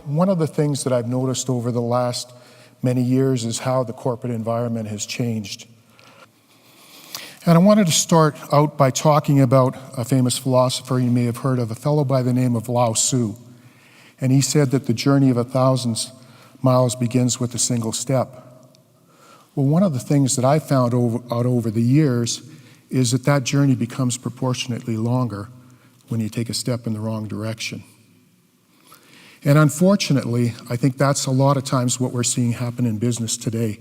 one of the things that I've noticed over the last many years is how the corporate environment has changed. And I wanted to start out by talking about a famous philosopher you may have heard of, a fellow by the name of Lao Tzu. And he said that the journey of 1,000 miles begins with a single step. Well, one of the things that I found out over the years is that journey becomes proportionately longer when you take a step in the wrong direction. And unfortunately, I think that's a lot of times what we're seeing happen in business today,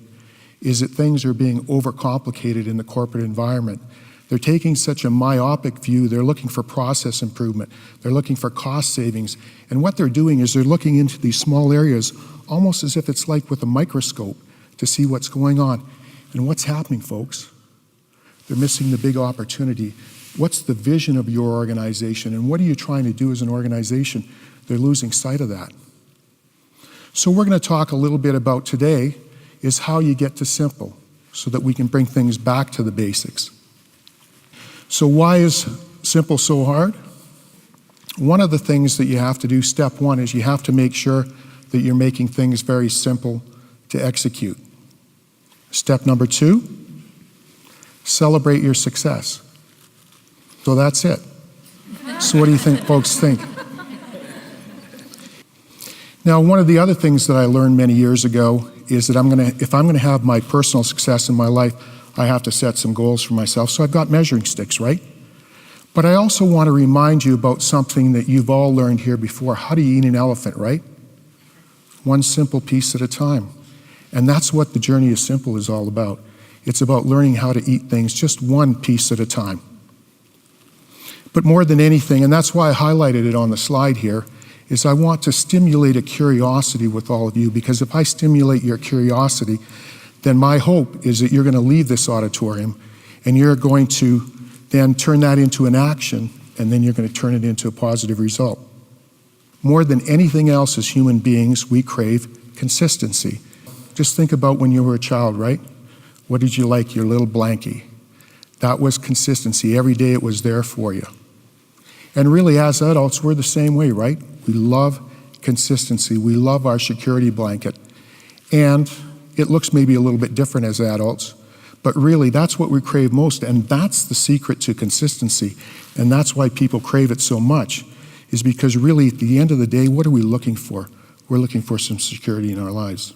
is that things are being overcomplicated in the corporate environment. They're taking such a myopic view. They're looking for process improvement. They're looking for cost savings. And what they're doing is they're looking into these small areas almost as if it's like with a microscope to see what's going on. And what's happening, folks? They're missing the big opportunity. What's the vision of your organization? And what are you trying to do as an organization? They're losing sight of that. So we're going to talk a little bit about today is how you get to simple so that we can bring things back to the basics. So why is simple so hard? One of the things that you have to do, step one, is you have to make sure that you're making things very simple to execute. Step number two, celebrate your success. So that's it. So what do you think folks think? Now, one of the other things that I learned many years ago is that if I'm gonna have my personal success in my life, I have to set some goals for myself. So I've got measuring sticks, right? But I also want to remind you about something that you've all learned here before. How do you eat an elephant, right? One simple piece at a time. And that's what the journey of simple is all about. It's about learning how to eat things just one piece at a time. But more than anything, and that's why I highlighted it on the slide here, is I want to stimulate a curiosity with all of you, because if I stimulate your curiosity, then my hope is that you're going to leave this auditorium and you're going to then turn that into an action, and then you're going to turn it into a positive result. More than anything else as human beings, we crave consistency. Just think about when you were a child, right? What did you like? Your little blankie. That was consistency. Every day it was there for you. And really, as adults, we're the same way, right? We love consistency. We love our security blanket. And it looks maybe a little bit different as adults, but really that's what we crave most, and that's the secret to consistency. And that's why people crave it so much, is because really at the end of the day, what are we looking for? We're looking for some security in our lives.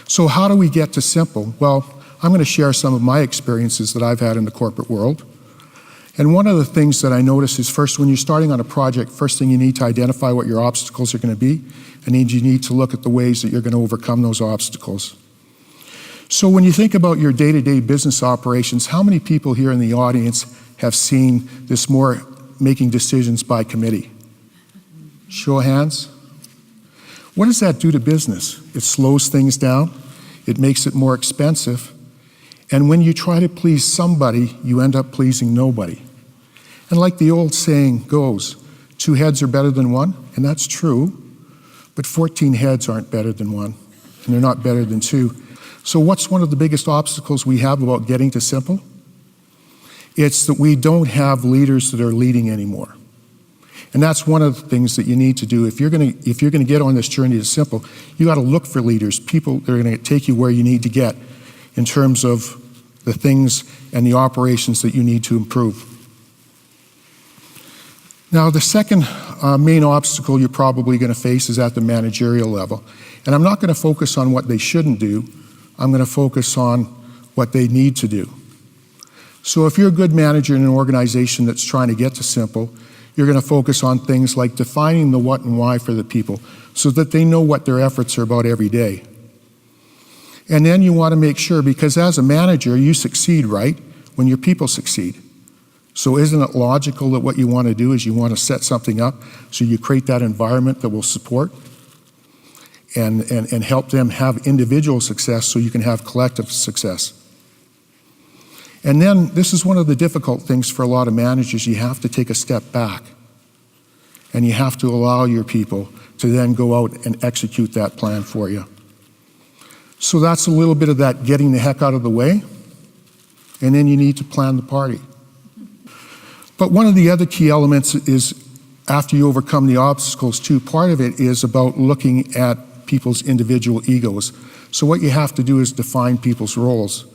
So how do we get to simple? Well, I'm going to share some of my experiences that I've had in the corporate world. And one of the things that I notice is, first, when you're starting on a project, first thing you need to identify what your obstacles are going to be, and then you need to look at the ways that you're going to overcome those obstacles. So when you think about your day-to-day business operations, how many people here in the audience have seen this more making decisions by committee? Show of hands. What does that do to business? It slows things down. It makes it more expensive. And when you try to please somebody, you end up pleasing nobody. And like the old saying goes, 2 heads are better than one, and that's true, but 14 heads aren't better than one, and they're not better than 2. So what's one of the biggest obstacles we have about getting to simple? It's that we don't have leaders that are leading anymore. And that's one of the things that you need to do. If you're gonna get on this journey to simple, you gotta look for leaders, people that are gonna take you where you need to get in terms of the things and the operations that you need to improve. Now, the second main obstacle you're probably going to face is at the managerial level. And I'm not going to focus on what they shouldn't do. I'm going to focus on what they need to do. So if you're a good manager in an organization that's trying to get to simple, you're going to focus on things like defining the what and why for the people so that they know what their efforts are about every day. And then you want to make sure, because as a manager, you succeed, right, when your people succeed. So isn't it logical that what you want to do is you want to set something up so you create that environment that will support and help them have individual success so you can have collective success. And then this is one of the difficult things for a lot of managers. You have to take a step back and you have to allow your people to then go out and execute that plan for you. So that's a little bit of that getting the heck out of the way, and then you need to plan the party. But one of the other key elements is after you overcome the obstacles too, part of it is about looking at people's individual egos. So what you have to do is define people's roles.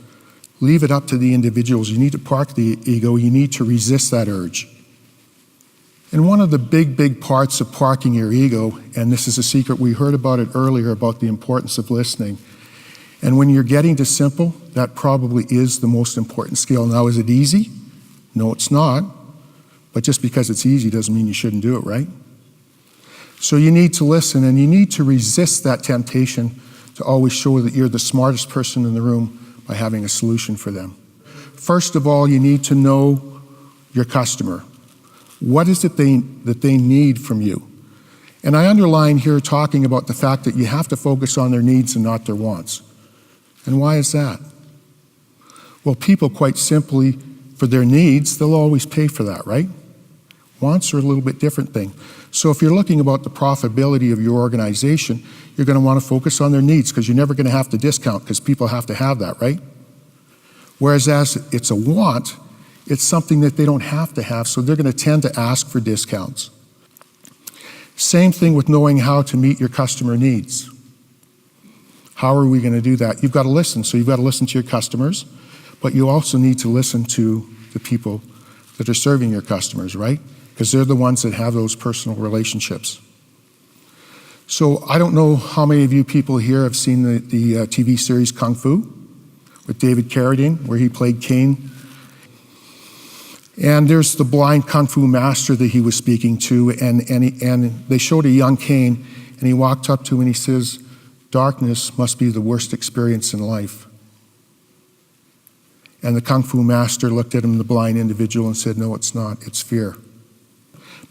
Leave it up to the individuals. You need to park the ego. You need to resist that urge. And one of the big parts of parking your ego, and this is a secret, we heard about it earlier, about the importance of listening. And when you're getting to simple, that probably is the most important skill. Now, is it easy? No, it's not. But just because it's easy doesn't mean you shouldn't do it, right? So you need to listen, and you need to resist that temptation to always show that you're the smartest person in the room by having a solution for them. First of all, you need to know your customer. What is it that they need from you? And I underline here talking about the fact that you have to focus on their needs and not their wants. And why is that? Well, people, quite simply, for their needs, they'll always pay for that, right? Wants are a little bit different thing. So if you're looking about the profitability of your organization, you're going to want to focus on their needs, because you're never going to have to discount, because people have to have that, right? Whereas as it's a want, it's something that they don't have to have, so they're going to tend to ask for discounts. Same thing with knowing how to meet your customer needs. How are we going to do that? You've got to listen. So you've got to listen to your customers, but you also need to listen to the people that are serving your customers, right? Because they're the ones that have those personal relationships. So I don't know how many of you people here have seen the TV series Kung Fu with David Carradine, where he played Kane. And there's the blind Kung Fu master that he was speaking to, and they showed a young Kane, and he walked up to him and he says, "Darkness must be the worst experience in life." And the Kung Fu master looked at him, the blind individual, and said, "No, it's not, it's fear."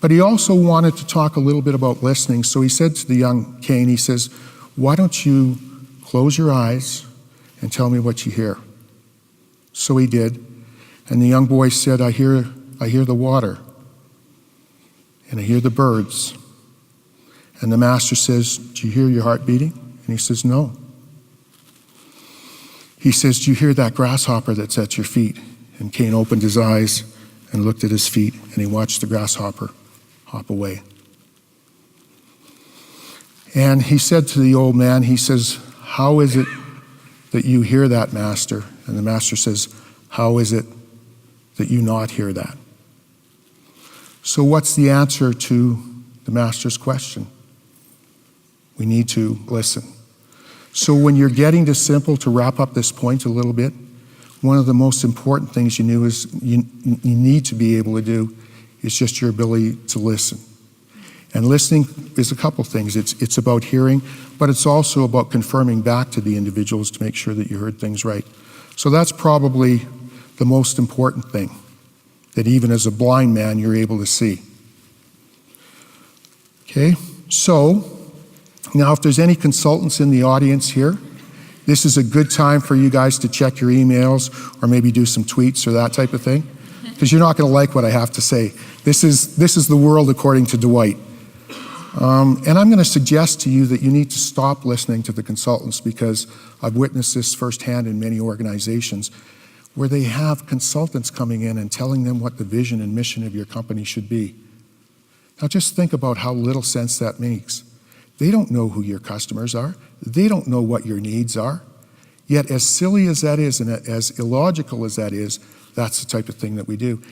But he also wanted to talk a little bit about listening, so he said to the young Kane, he says, "Why don't you close your eyes and tell me what you hear?" So he did. And the young boy said, I hear the water, and I hear the birds." And the master says, "Do you hear your heart beating?" And he says, "No." He says, "Do you hear that grasshopper that's at your feet?" And Cain opened his eyes and looked at his feet, and he watched the grasshopper hop away. And he said to the old man, he says, "How is it that you hear that, master?" And the master says, "How is it that you not hear that?" So what's the answer to the master's question? We need to listen. So when you're getting to simple, to wrap up this point a little bit, one of the most important things you need to be able to do is just your ability to listen. And listening is a couple things. It's about hearing, but it's also about confirming back to the individuals to make sure that you heard things right. So that's probably the most important thing, that even as a blind man, you're able to see. Okay, so now if there's any consultants in the audience here, this is a good time for you guys to check your emails or maybe do some tweets or that type of thing, because you're not going to like what I have to say. This is the world according to Dwight. And I'm going to suggest to you that you need to stop listening to the consultants, because I've witnessed this firsthand in many organizations, where they have consultants coming in and telling them what the vision and mission of your company should be. Now just think about how little sense that makes. They don't know who your customers are. They don't know what your needs are. Yet as silly as that is and as illogical as that is, that's the type of thing that we do.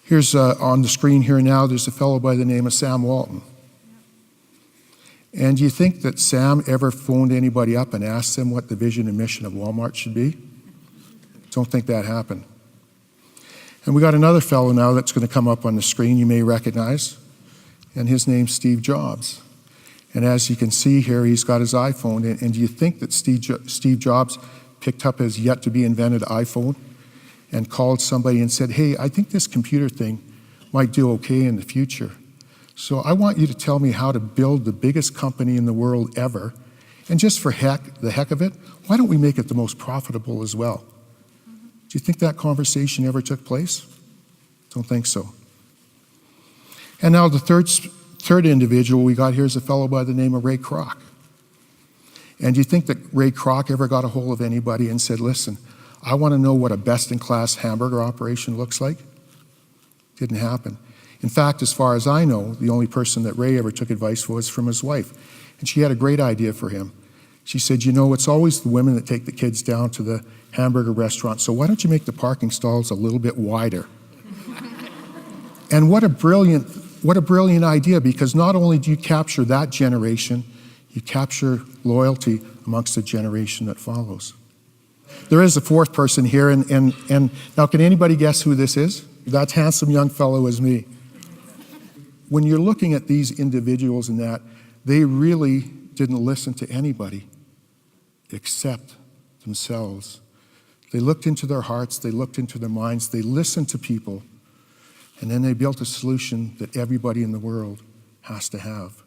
Here's on the screen here now, there's a fellow by the name of Sam Walton. And do you think that Sam ever phoned anybody up and asked them what the vision and mission of Walmart should be? Don't think that happened. And we got another fellow now that's going to come up on the screen you may recognize, and his name's Steve Jobs. And as you can see here, he's got his iPhone, and do you think that Steve Jobs picked up his yet-to-be-invented iPhone and called somebody and said, "Hey, I think this computer thing might do okay in the future. So I want you to tell me how to build the biggest company in the world ever, and just for the heck of it, why don't we make it the most profitable as well?" Do you think that conversation ever took place? Don't think so. And now the third individual we got here is a fellow by the name of Ray Kroc. And do you think that Ray Kroc ever got a hold of anybody and said, "Listen, I want to know what a best-in-class hamburger operation looks like"? Didn't happen. In fact, as far as I know, the only person that Ray ever took advice was from his wife. And she had a great idea for him. She said, you know, it's always the women that take the kids down to the hamburger restaurant, so why don't you make the parking stalls a little bit wider? And what a brilliant idea, because not only do you capture that generation, you capture loyalty amongst the generation that follows. There is a fourth person here, and now can anybody guess who this is? That handsome young fellow is me. When you're looking at these individuals and that, they really didn't listen to anybody except themselves. They looked into their hearts, they looked into their minds, they listened to people, and then they built a solution that everybody in the world has to have.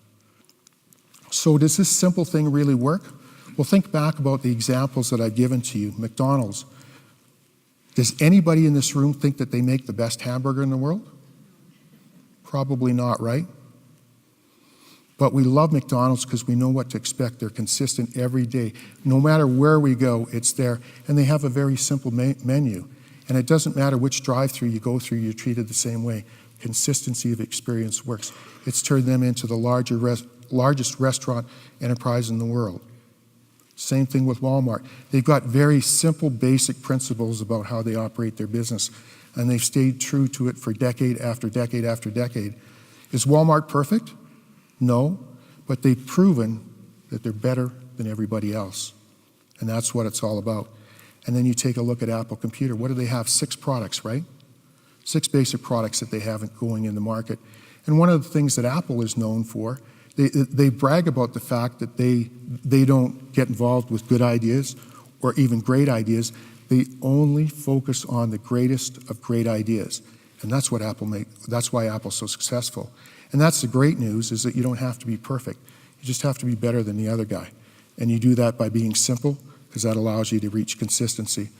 So does this simple thing really work? Well, think back about the examples that I've given to you. McDonald's. Does anybody in this room think that they make the best hamburger in the world? Probably not, right? But we love McDonald's because we know what to expect. They're consistent every day. No matter where we go, it's there. And they have a very simple menu. And it doesn't matter which drive-through you go through, you're treated the same way. Consistency of experience works. It's turned them into the largest restaurant enterprise in the world. Same thing with Walmart. They've got very simple, basic principles about how they operate their business. And they've stayed true to it for decade after decade after decade. Is Walmart perfect? No, but they've proven that they're better than everybody else. And that's what it's all about. And then you take a look at Apple Computer. What do they have? 6 products, right? 6 basic products that they have going in the market. And one of the things that Apple is known for, they brag about the fact that they don't get involved with good ideas or even great ideas. They only focus on the greatest of great ideas. And that's what that's why Apple's so successful. And that's the great news, is that you don't have to be perfect. You just have to be better than the other guy. And you do that by being simple, because that allows you to reach consistency.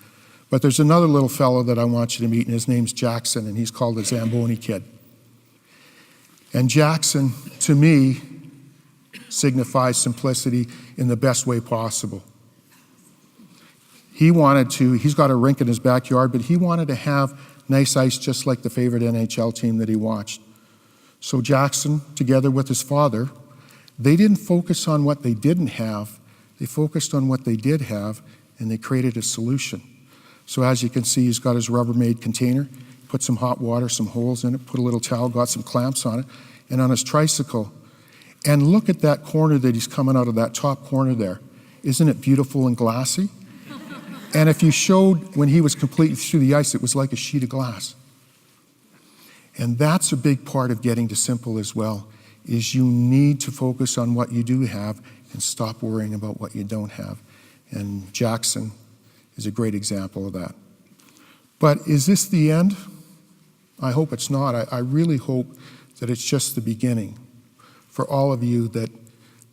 But there's another little fellow that I want you to meet, and his name's Jackson, and he's called the Zamboni Kid. And Jackson, to me, signifies simplicity in the best way possible. He's got a rink in his backyard, but he wanted to have nice ice just like the favorite NHL team that he watched. So Jackson, together with his father, they didn't focus on what they didn't have, they focused on what they did have, and they created a solution. So as you can see, he's got his Rubbermaid container, put some hot water, some holes in it, put a little towel, got some clamps on it, and on his tricycle. And look at that corner that he's coming out of, that top corner there. Isn't it beautiful and glassy? And if you showed when he was completely through the ice, it was like a sheet of glass. And that's a big part of getting to simple as well, is you need to focus on what you do have and stop worrying about what you don't have. And Jackson is a great example of that. But is this the end? I hope it's not. I really hope that it's just the beginning for all of you, that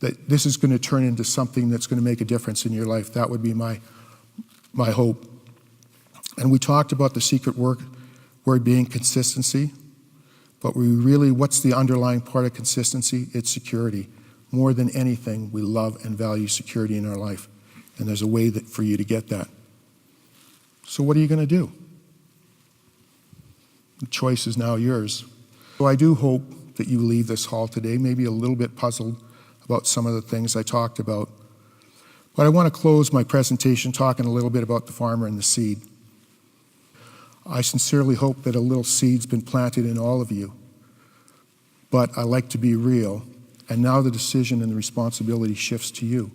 this is going to turn into something that's going to make a difference in your life. That would be my hope. And we talked about the secret word being consistency, but what's the underlying part of consistency? It's security. More than anything, we love and value security in our life. And there's a way for you to get that. So what are you going to do? The choice is now yours. So I do hope that you leave this hall today maybe a little bit puzzled about some of the things I talked about. But I want to close my presentation talking a little bit about the farmer and the seed. I sincerely hope that a little seed's been planted in all of you. But I like to be real, and now the decision and the responsibility shifts to you.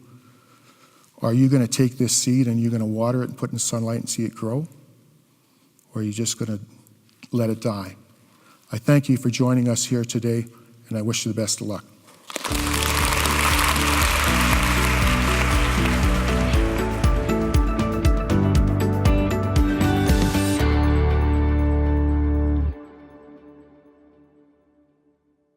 Are you going to take this seed and you're going to water it and put it in the sunlight and see it grow? Or are you just going to let it die? I thank you for joining us here today, and I wish you the best of luck.